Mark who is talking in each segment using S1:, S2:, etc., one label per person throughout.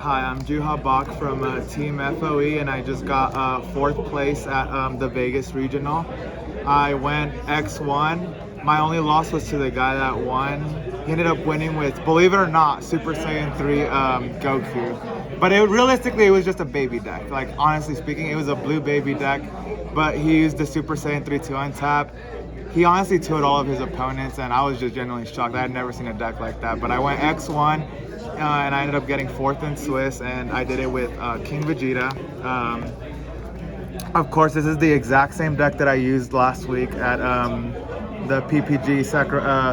S1: Hi, I'm Juha Bach from Team FOE, and I just got 4th place at the Vegas Regional. I went X1. My only loss was to the guy that won. He ended up winning with, believe it or not, Super Saiyan 3 Goku. But realistically, it was just a baby deck. Like, honestly speaking, it was a blue baby deck, but he used the Super Saiyan 3 to untap. He honestly took all of his opponents, and I was just genuinely shocked. I had never seen a deck like that. But I went X1, and I ended up getting 4th in Swiss, and I did it with King Vegeta. Of course, this is the exact same deck that I used last week at the PPG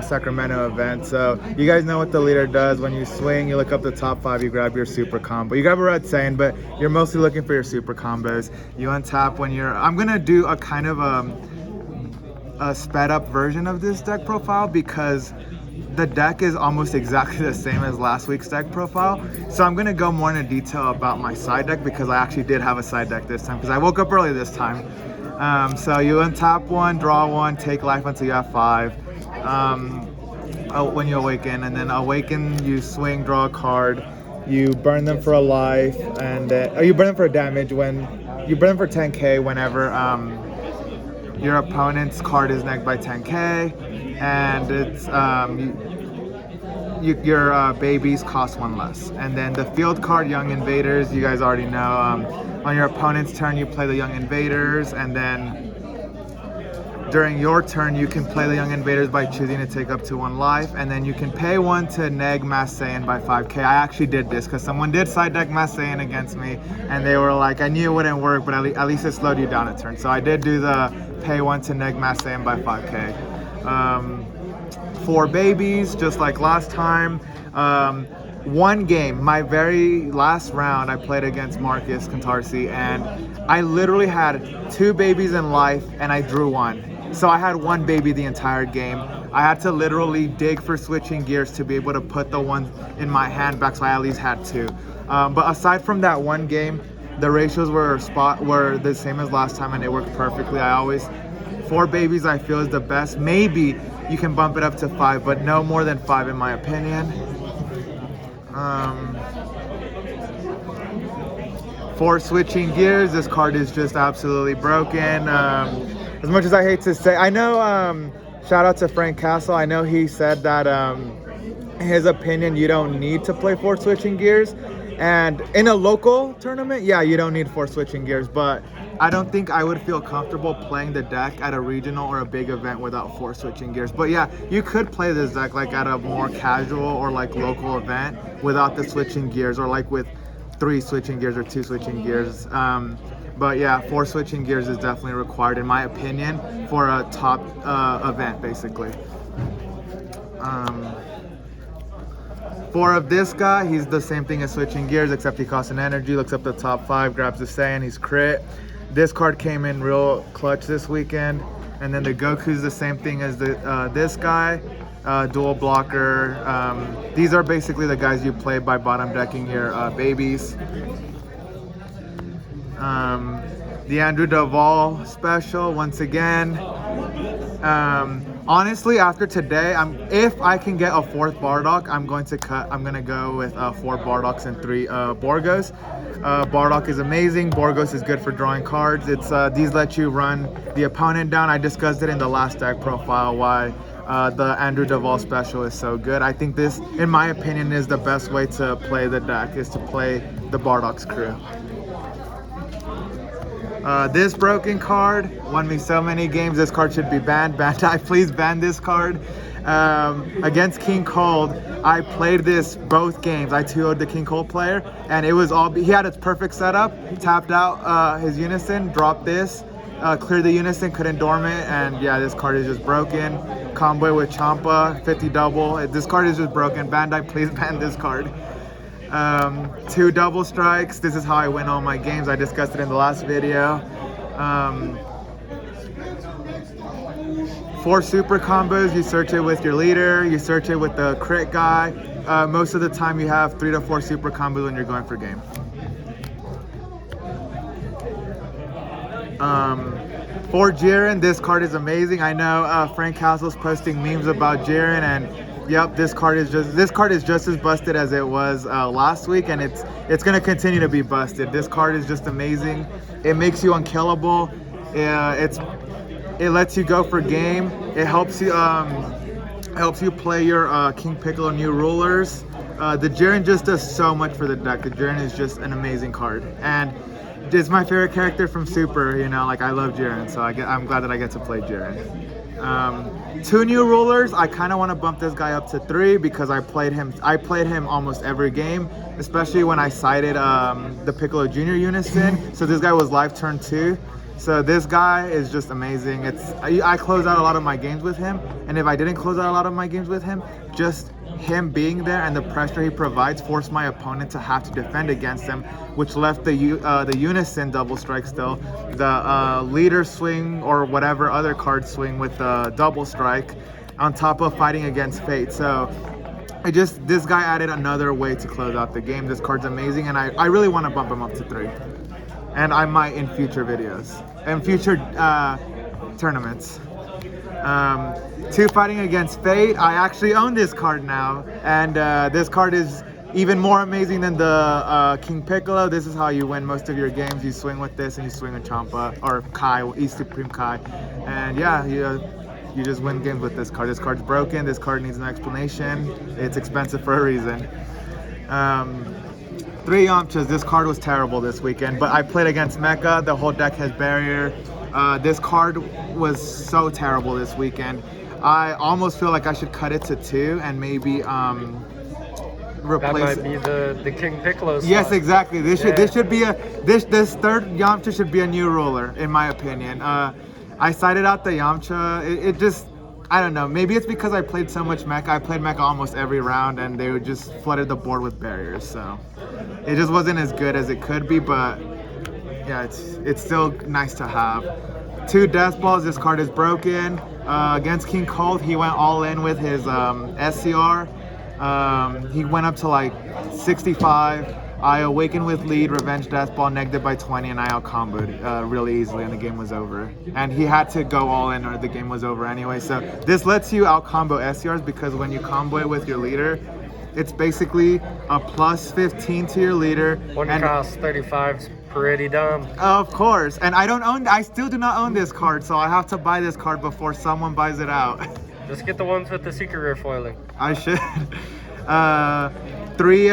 S1: Sacramento event. So you guys know what the leader does. When you swing, you look up the top 5, you grab your super combo. You grab a red Saiyan, but you're mostly looking for your super combos. You untap when you're... I'm going to do a kind of a sped up version of this deck profile because the deck is almost exactly the same as last week's deck profile. So I'm gonna go more into detail about my side deck because I actually did have a side deck this time because I woke up early this time. So you untap 1, draw 1, take life until you have 5 when you awaken, and then awaken, you swing, draw a card, you burn them for a life, and you burn them for a damage when you burn them for 10k whenever your opponent's card is negged by 10k, and it's your babies cost 1 less. And then the field card, Young Invaders, you guys already know. On your opponent's turn, you play the Young Invaders, and then during your turn, you can play the Young Invaders by choosing to take up to 1 life, and then you can pay 1 to neg Mass Saiyan by 5k. I actually did this because someone did side deck Mass Saiyan against me, and they were like, I knew it wouldn't work, but at least it slowed you down a turn. So I did do the pay 1 to neg Mass Saiyan by 5k. 4 babies, just like last time. 1 game, my very last round, I played against Marcus Cantarsi, and I literally had 2 babies in life, and I drew 1. So I had 1 baby the entire game. I had to literally dig for switching gears to be able to put the one in my hand back, so I at least had 2. But aside from that 1 game, the ratios were the same as last time, and it worked perfectly. 4 babies I feel is the best. Maybe you can bump it up to 5, but no more than 5 in my opinion. 4 switching gears. This card is just absolutely broken. As much as I hate to say, I know, shout out to Frank Castle. I know he said that in his opinion, you don't need to play 4 switching gears. And in a local tournament, yeah, you don't need 4 switching gears, but I don't think I would feel comfortable playing the deck at a regional or a big event without 4 switching gears. But yeah, you could play this deck like at a more casual or like local event without the switching gears, or like with 3 switching gears or 2 switching gears. But yeah, 4 switching gears is definitely required in my opinion for a top event basically. 4 of this guy, he's the same thing as switching gears, except he costs an energy, looks up the top 5, grabs the Saiyan, he's crit. This card came in real clutch this weekend. And then the Goku's the same thing as this guy, dual blocker. These are basically the guys you play by bottom decking your babies. The Andrew Duvall special once again. Honestly, after today, if I can get a 4th Bardock, I'm gonna go with 4 Bardocks and 3 Borgos. Bardock is amazing. Borgos is good for drawing cards. These let you run the opponent down. I discussed it in the last deck profile why the Andrew Duvall special is so good. I think this, in my opinion, is the best way to play the deck, is to play the Bardock's crew. This broken card won me so many games. This card should be banned. Bandai, please ban this card. Against King Cold, I played this both games. I 2-0'd the King Cold player, and it was all, he had its perfect setup, tapped out his Unison, dropped this, cleared the Unison, couldn't dormant, and yeah, this card is just broken. Combo with Champa, 50 double. This card is just broken. Bandai, please ban this card. 2 double strikes. This is how I win all my games. I discussed it in the last video. 4 super combos. You search it with your leader. You search it with the crit guy. Most of the time you have 3 to 4 super combos when you're going for game. For Jiren, this card is amazing. I know Frank Castle's posting memes about Jiren, and Yep, this card is just as busted as it was last week, and it's gonna continue to be busted. This card is just amazing. It makes you unkillable. It lets you go for game. It helps you play your King Piccolo new rulers. The Jiren just does so much for the deck. The Jiren is just an amazing card, and it's my favorite character from Super. You know, like I love Jiren, so I'm glad that I get to play Jiren. 2 new rulers. I kind of want to bump this guy up to 3 because I played him almost every game, especially when I sided the Piccolo Junior Unison. So this guy was live turn 2. So this guy is just amazing. I close out a lot of my games with him, and if I didn't close out a lot of my games with him, just him being there and the pressure he provides forced my opponent to have to defend against him, which left the Unison double strike still, the leader swing or whatever other card swing with the double strike, on top of fighting against Fate. So this guy added another way to close out the game. This card's amazing, and I really want to bump him up to 3. And I might in future videos, in future tournaments. 2 fighting against Fate. I actually own this card now, and this card is even more amazing than the King Piccolo. This is how you win most of your games. You swing with this, and you swing with Champa or Kai, East Supreme Kai, and yeah, you just win games with this card. This card's broken. This card needs an explanation. It's expensive for a reason. 3 Yamchas. This card was terrible this weekend, but I played against Mecha. The whole deck has barrier. This card was so terrible this weekend. I almost feel like I should cut it to 2 and maybe replace.
S2: That might be the King Piccolo slot.
S1: Yes, exactly. This should be this 3rd Yamcha should be a new ruler, in my opinion. I sided out the Yamcha. It just, I don't know. Maybe it's because I played so much Mecha. I played Mecha almost every round, and they just flooded the board with barriers. So it just wasn't as good as it could be. But yeah, it's still nice to have. 2 Death Balls. This card is broken. Against King Cold, he went all in with his SCR. He went up to like 65. I awakened with lead, revenge Death Ball, negative by 20, and I out-comboed really easily, and the game was over. And he had to go all in or the game was over anyway. So this lets you out-combo SCRs because when you combo it with your leader, it's basically a plus 15 to your leader.
S2: One cost 35's pretty dumb.
S1: Of course. And I still do not own this card, so I have to buy this card before someone buys it out.
S2: Just get the ones with the secret rare foiling.
S1: I should. 3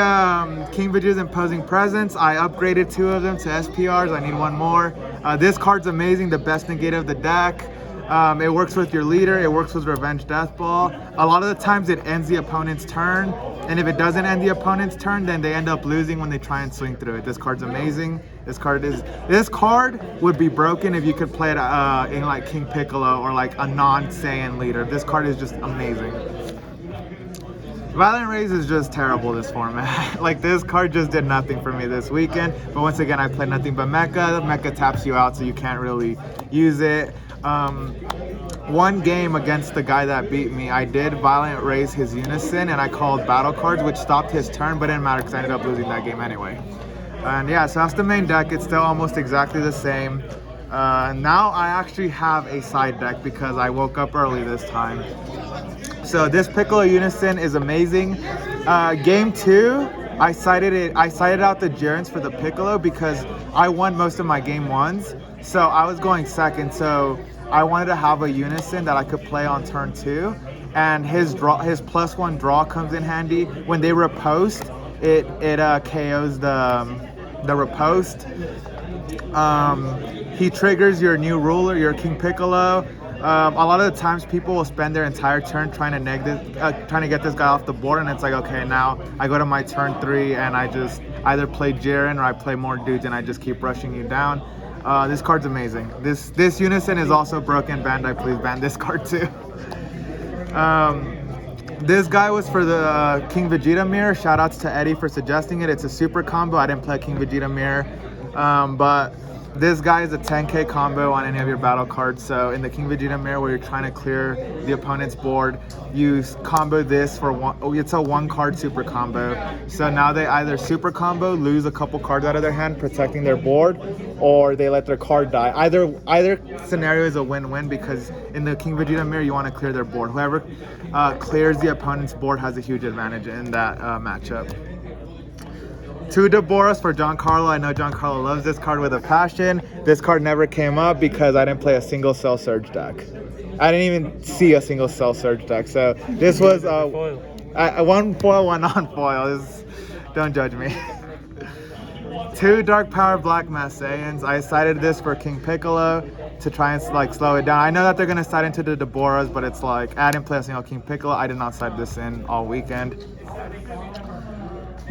S1: King Vegetas Imposing Presence. I upgraded 2 of them to SPRs. I need 1 more. This card's amazing, the best negate of the deck. It works with your leader. It works with Revenge Death Ball. A lot of the times it ends the opponent's turn, and if it doesn't end the opponent's turn, then they end up losing when they try and swing through it. This card's amazing. This card would be broken if you could play it in like King Piccolo or like a non-Saiyan leader. This card is just amazing. Violent Rays is just terrible this format. Like this card just did nothing for me this weekend. But once again, I played nothing but Mecha. Mecha taps you out, so you can't really use it. 1 game against the guy that beat me, I did Violent Raise his Unison, and I called battle cards, which stopped his turn, but it didn't matter because I ended up losing that game anyway. And yeah, so that's the main deck. It's still almost exactly the same. Now I actually have a side deck because I woke up early this time. So this Piccolo Unison is amazing. Game 2, I sided out the Jirens for the Piccolo because I won most of my game 1s. So I was going second, so I wanted to have a Unison that I could play on turn 2. And his +1 draw comes in handy. When they riposte, it KOs the riposte. He triggers your new ruler, your King Piccolo. A lot of the times people will spend their entire turn trying to get this guy off the board, and it's like, okay, now I go to my turn 3 and I just either play Jiren or I play more dudes and I just keep rushing you down. This card's amazing. This Unison is also broken. Bandai, please ban this card too. This guy was for the King Vegeta mirror. Shout outs to Eddie for suggesting it. It's a super combo. I didn't play King Vegeta mirror, but This guy is a 10k combo on any of your battle cards. So in the King Vegeta mirror where you're trying to clear the opponent's board, you combo this for one. Oh, it's a 1-card super combo. So now they either super combo, lose a couple cards out of their hand, protecting their board, or they let their card die. Either scenario is a win-win because in the King Vegeta mirror you want to clear their board. Whoever clears the opponent's board has a huge advantage in that matchup. 2 Deborahs for Giancarlo. I know Giancarlo loves this card with a passion. This card never came up because I didn't play a single Cell Surge deck. I didn't even see a single Cell Surge deck. So this was one foil, one non-foil. Don't judge me. 2 Dark Power Black Masaiyans. I cited this for King Piccolo to try and like slow it down. I know that they're gonna side into the Deborahs, but it's like I didn't play a single King Piccolo. I did not side this in all weekend.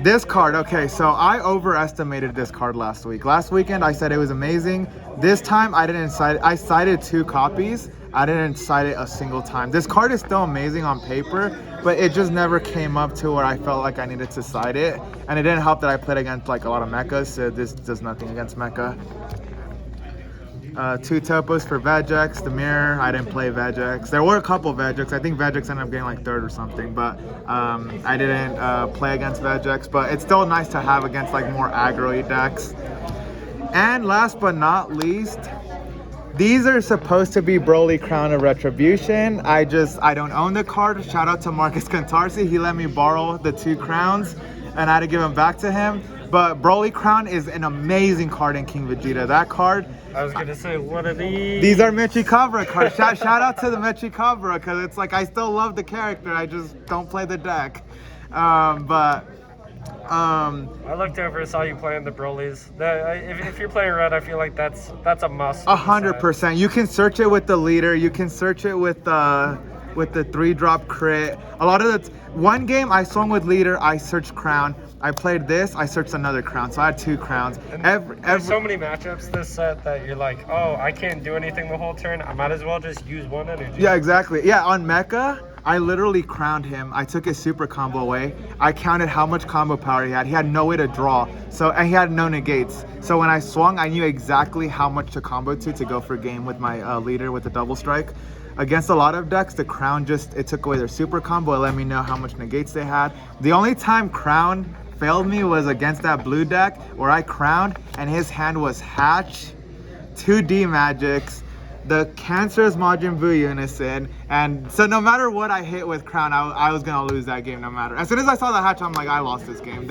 S1: This card, okay, so I overestimated this card last week. Last weekend I said it was amazing. This time I didn't cite it. I cited 2 copies. I didn't cite it a single time. This card is still amazing on paper, but it just never came up to where I felt like I needed to cite it. And it didn't help that I played against like a lot of mechas, so this does nothing against mecha. 2 Topos for Vegex, the mirror. I didn't play Vegex. There were a couple Vegex. I think Vegex ended up getting like 3rd or something, but I didn't play against Vegex. But it's still nice to have against like more aggro-y decks. And last but not least, these are supposed to be Broly Crown of Retribution. I don't own the card. Shout out to Marcus Cantarsi. He let me borrow the 2 crowns and I had to give them back to him. But Broly Crown is an amazing card in King Vegeta. That card,
S2: I was gonna say, what are these?
S1: These are Michikabra cards. Shout out to the Michikabra because it's like I still love the character. I just don't play the deck.
S2: I looked over and saw you playing the Brolys. If you're playing red, I feel like that's a must.
S1: 100%. You can search it with the leader. You can search it with the 3-drop crit. A lot of the one game I swung with leader, I searched crown. I played this, I searched another crown, so I had 2 crowns.
S2: There's so many matchups this set that you're like, oh, I can't do anything the whole turn. I might as well just use 1 energy.
S1: Yeah, exactly. Yeah, on Mecha, I literally crowned him. I took his super combo away. I counted how much combo power he had. He had no way to draw, and he had no negates. So when I swung, I knew exactly how much to combo to go for game with my leader with the double strike. Against a lot of decks, the crown it took away their super combo. It let me know how much negates they had. The only time crown failed me was against that blue deck where I crowned and his hand was Hatch, 2 D Magics, the Cancerous Majin Buu Unison, and so no matter what I hit with crown, I was gonna lose that game no matter. As soon as I saw the Hatch, I'm like, I lost this game.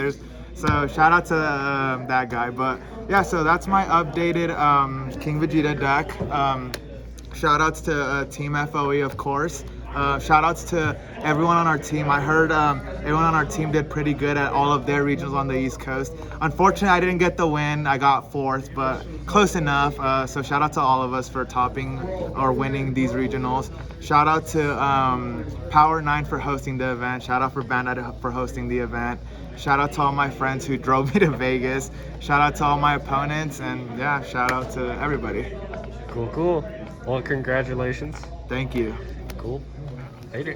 S1: So shout out to that guy. But yeah, so that's my updated King Vegeta deck. Shout outs to Team FOE, of course. Shout outs to everyone on our team. I heard everyone on our team did pretty good at all of their regionals on the East Coast. Unfortunately, I didn't get the win. I got 4th, but close enough. So shout out to all of us for topping or winning these regionals. Shout out to Power 9 for hosting the event. Shout out for Bandit for hosting the event. Shout out to all my friends who drove me to Vegas. Shout out to all my opponents, and yeah, shout out to everybody.
S2: Cool. Well, congratulations.
S1: Thank you.
S2: Cool. Later.